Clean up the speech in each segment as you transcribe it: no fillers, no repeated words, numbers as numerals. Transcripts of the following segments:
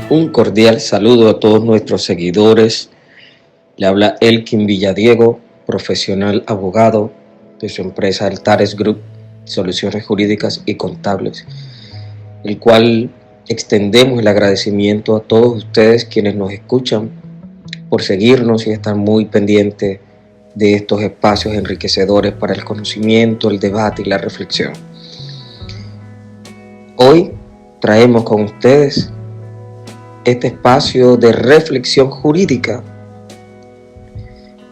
Un cordial saludo a todos nuestros seguidores. Le habla Elkin Villadiego, profesional abogado de su empresa Altares Group, Soluciones Jurídicas y Contables, el cual extendemos el agradecimiento a todos ustedes quienes nos escuchan por seguirnos y estar muy pendientes de estos espacios enriquecedores para el conocimiento, el debate y la reflexión. Hoy traemos con ustedes este espacio de reflexión jurídica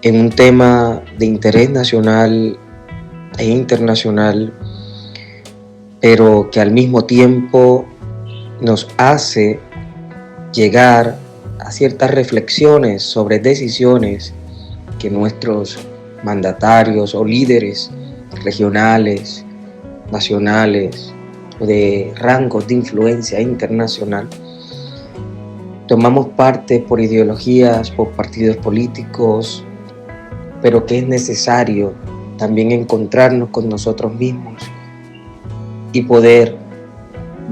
en un tema de interés nacional e internacional, pero que al mismo tiempo nos hace llegar a ciertas reflexiones sobre decisiones que nuestros mandatarios o líderes regionales, nacionales o de rangos de influencia internacional tomamos parte por ideologías, por partidos políticos, pero que es necesario también encontrarnos con nosotros mismos y poder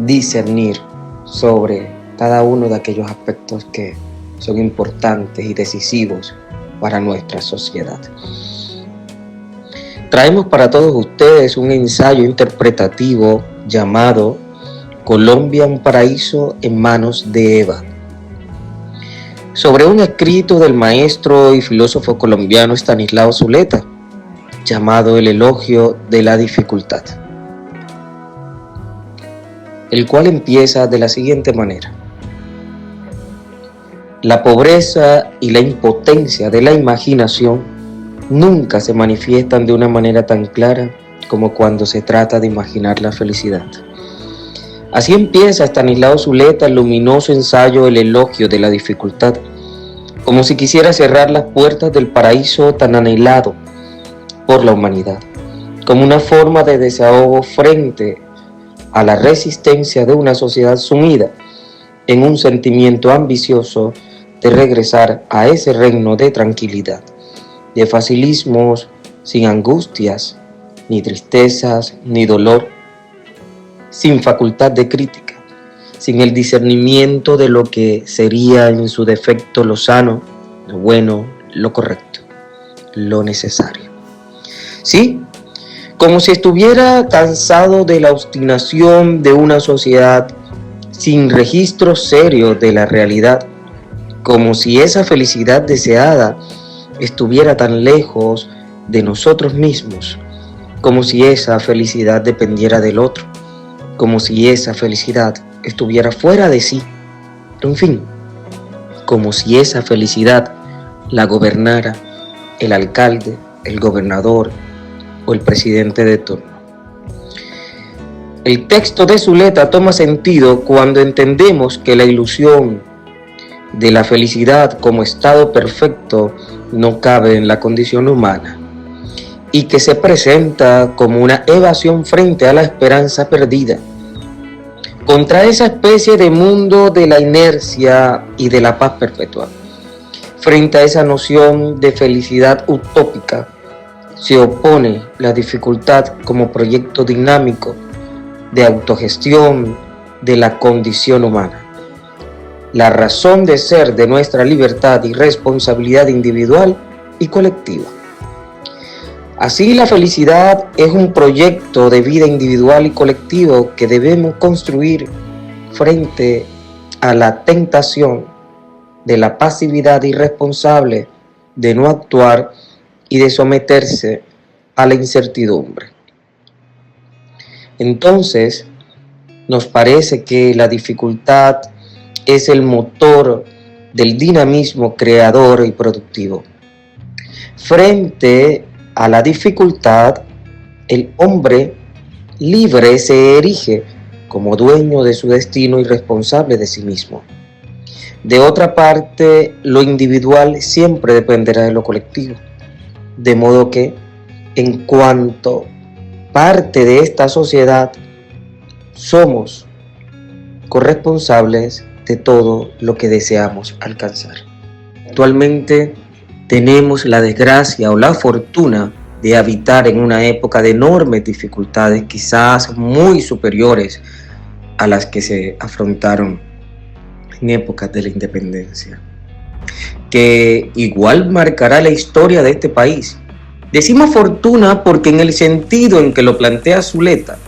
discernir sobre cada uno de aquellos aspectos que son importantes y decisivos para nuestra sociedad. Traemos para todos ustedes un ensayo interpretativo llamado Colombia, un paraíso en manos de Eva, sobre un escrito del maestro y filósofo colombiano Estanislao Zuleta, llamado El elogio de la dificultad, el cual empieza de la siguiente manera: la pobreza y la impotencia de la imaginación nunca se manifiestan de una manera tan clara como cuando se trata de imaginar la felicidad. Así empieza Estanislao Zuleta el luminoso ensayo El elogio de la dificultad, como si quisiera cerrar las puertas del paraíso tan anhelado por la humanidad, como una forma de desahogo frente a la resistencia de una sociedad sumida en un sentimiento ambicioso de regresar a ese reino de tranquilidad, de facilismos sin angustias, ni tristezas, ni dolor, sin facultad de crítica, sin el discernimiento de lo que sería en su defecto lo sano, lo bueno, lo correcto, lo necesario. Sí, como si estuviera cansado de la obstinación de una sociedad sin registro serio de la realidad, como si esa felicidad deseada estuviera tan lejos de nosotros mismos, como si esa felicidad dependiera del otro, como si esa felicidad estuviera fuera de sí, en fin, como si esa felicidad la gobernara el alcalde, el gobernador o el presidente de turno. El texto de Zuleta toma sentido cuando entendemos que la ilusión de la felicidad como estado perfecto no cabe en la condición humana y que se presenta como una evasión frente a la esperanza perdida, contra esa especie de mundo de la inercia y de la paz perpetua. Frente a esa noción de felicidad utópica se opone la dificultad como proyecto dinámico de autogestión de la condición humana, la razón de ser de nuestra libertad y responsabilidad individual y colectiva. Así, la felicidad es un proyecto de vida individual y colectivo que debemos construir frente a la tentación de la pasividad irresponsable de no actuar y de someterse a la incertidumbre. Entonces, nos parece que la dificultad es el motor del dinamismo creador y productivo. Frente a la dificultad, el hombre libre se erige como dueño de su destino y responsable de sí mismo. De otra parte, lo individual siempre dependerá de lo colectivo, de modo que, en cuanto parte de esta sociedad, somos corresponsables de todo lo que deseamos alcanzar. Actualmente tenemos la desgracia o la fortuna de habitar en una época de enormes dificultades, quizás muy superiores a las que se afrontaron en épocas de la independencia, que igual marcará la historia de este país. Decimos fortuna porque en el sentido en que lo plantea Zuleta,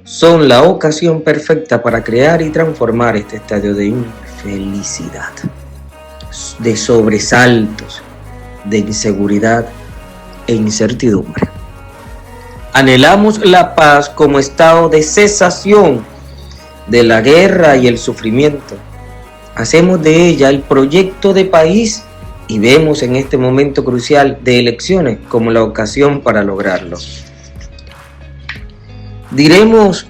son la ocasión perfecta para crear y transformar este estadio de infelicidad, de sobresaltos, de inseguridad e incertidumbre. Anhelamos la paz como estado de cesación de la guerra y el sufrimiento. Hacemos de ella el proyecto de país y vemos en este momento crucial de elecciones como la ocasión para lograrlo. Diremos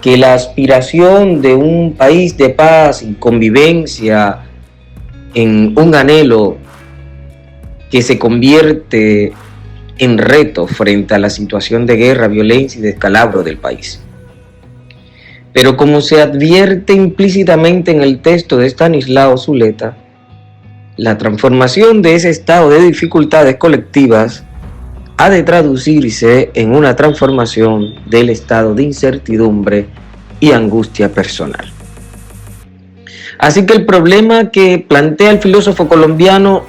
que la aspiración de un país de paz y convivencia en un anhelo que se convierte en reto frente a la situación de guerra, violencia y descalabro del país. Pero como se advierte implícitamente en el texto de Estanislao Zuleta, la transformación de ese estado de dificultades colectivas ha de traducirse en una transformación del estado de incertidumbre y angustia personal. Así que el problema que plantea el filósofo colombiano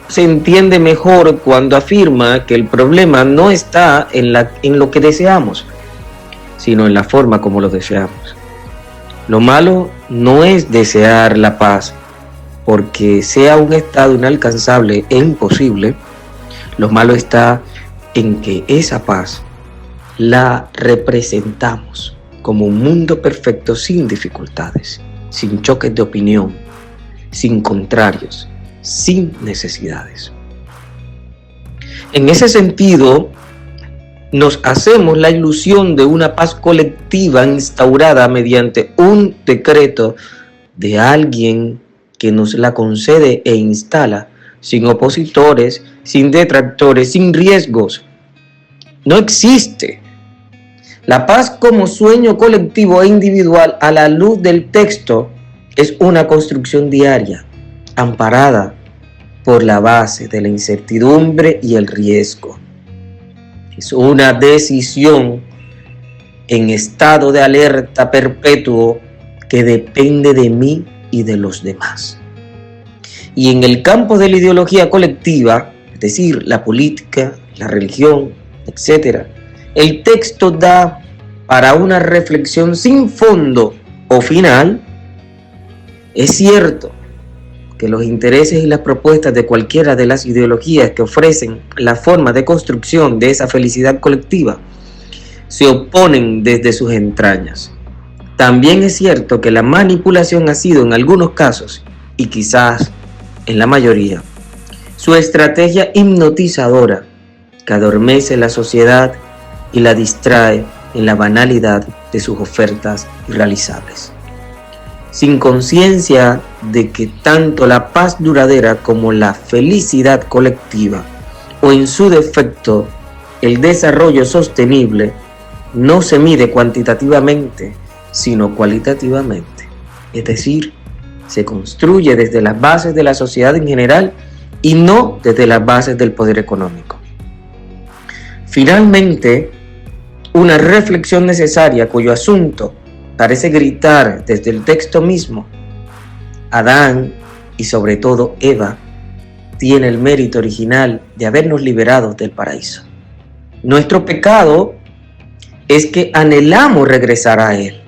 se entiende mejor cuando afirma que el problema no está en lo que deseamos, sino en la forma como lo deseamos. Lo malo no es desear la paz, porque sea un estado inalcanzable e imposible. Lo malo está en que esa paz la representamos como un mundo perfecto sin dificultades, sin choques de opinión, sin contrarios, sin necesidades. En ese sentido, nos hacemos la ilusión de una paz colectiva instaurada mediante un decreto de alguien que nos la concede e instala, sin opositores, sin detractores, sin riesgos. No existe. La paz como sueño colectivo e individual a la luz del texto es una construcción diaria, amparada por la base de la incertidumbre y el riesgo. Es una decisión en estado de alerta perpetuo que depende de mí y de los demás. Y en el campo de la ideología colectiva, es decir, la política, la religión, etc., el texto da para una reflexión sin fondo o final. Es cierto que los intereses y las propuestas de cualquiera de las ideologías que ofrecen la forma de construcción de esa felicidad colectiva se oponen desde sus entrañas. También es cierto que la manipulación ha sido en algunos casos, y quizás en la mayoría, su estrategia hipnotizadora que adormece la sociedad y la distrae en la banalidad de sus ofertas irrealizables. Sin conciencia de que tanto la paz duradera como la felicidad colectiva, o en su defecto el desarrollo sostenible, no se mide cuantitativamente, sino cualitativamente. Es decir, se construye desde las bases de la sociedad en general y no desde las bases del poder económico. Finalmente, una reflexión necesaria cuyo asunto parece gritar desde el texto mismo: Adán y sobre todo Eva tiene el mérito original de habernos liberado del paraíso. Nuestro pecado es que anhelamos regresar a él,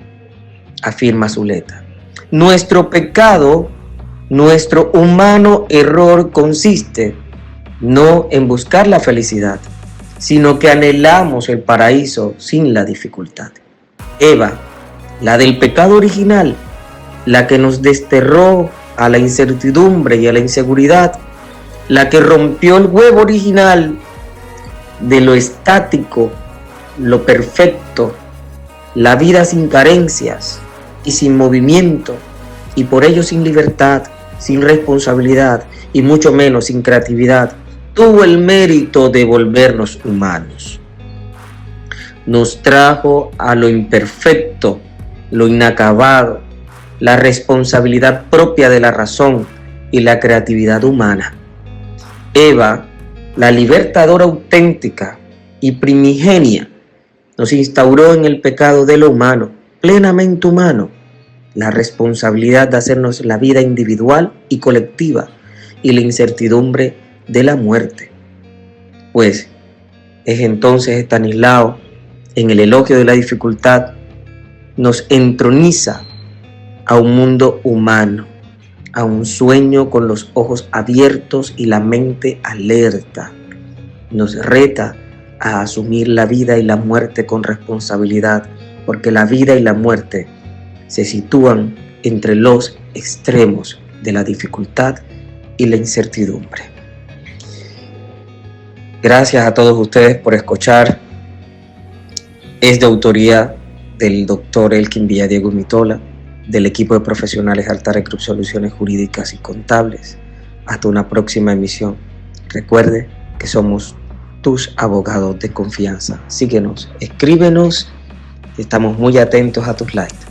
afirma Zuleta. Nuestro pecado, nuestro humano error consiste no en buscar la felicidad, sino que anhelamos el paraíso sin la dificultad. Eva, la del pecado original, la que nos desterró a la incertidumbre y a la inseguridad, la que rompió el huevo original de lo estático, lo perfecto, la vida sin carencias y sin movimiento, y por ello sin libertad, sin responsabilidad y mucho menos sin creatividad, tuvo el mérito de volvernos humanos. Nos trajo a lo imperfecto, lo inacabado, la responsabilidad propia de la razón y la creatividad humana. Eva, la libertadora auténtica y primigenia, nos instauró en el pecado de lo humano, plenamente humano, la responsabilidad de hacernos la vida individual y colectiva y la incertidumbre de la muerte. Pues es entonces Estanislao, en el elogio de la dificultad, nos entroniza a un mundo humano, a un sueño con los ojos abiertos y la mente alerta. Nos reta a asumir la vida y la muerte con responsabilidad, porque la vida y la muerte se sitúan entre los extremos de la dificultad y la incertidumbre. Gracias a todos ustedes por escuchar. Es de autoría del doctor Elkin Villadiego Mitola, del equipo de profesionales Altares Group Soluciones Jurídicas y Contables. Hasta una próxima emisión. Recuerde que somos tus abogados de confianza. Síguenos, escríbenos, estamos muy atentos a tus likes.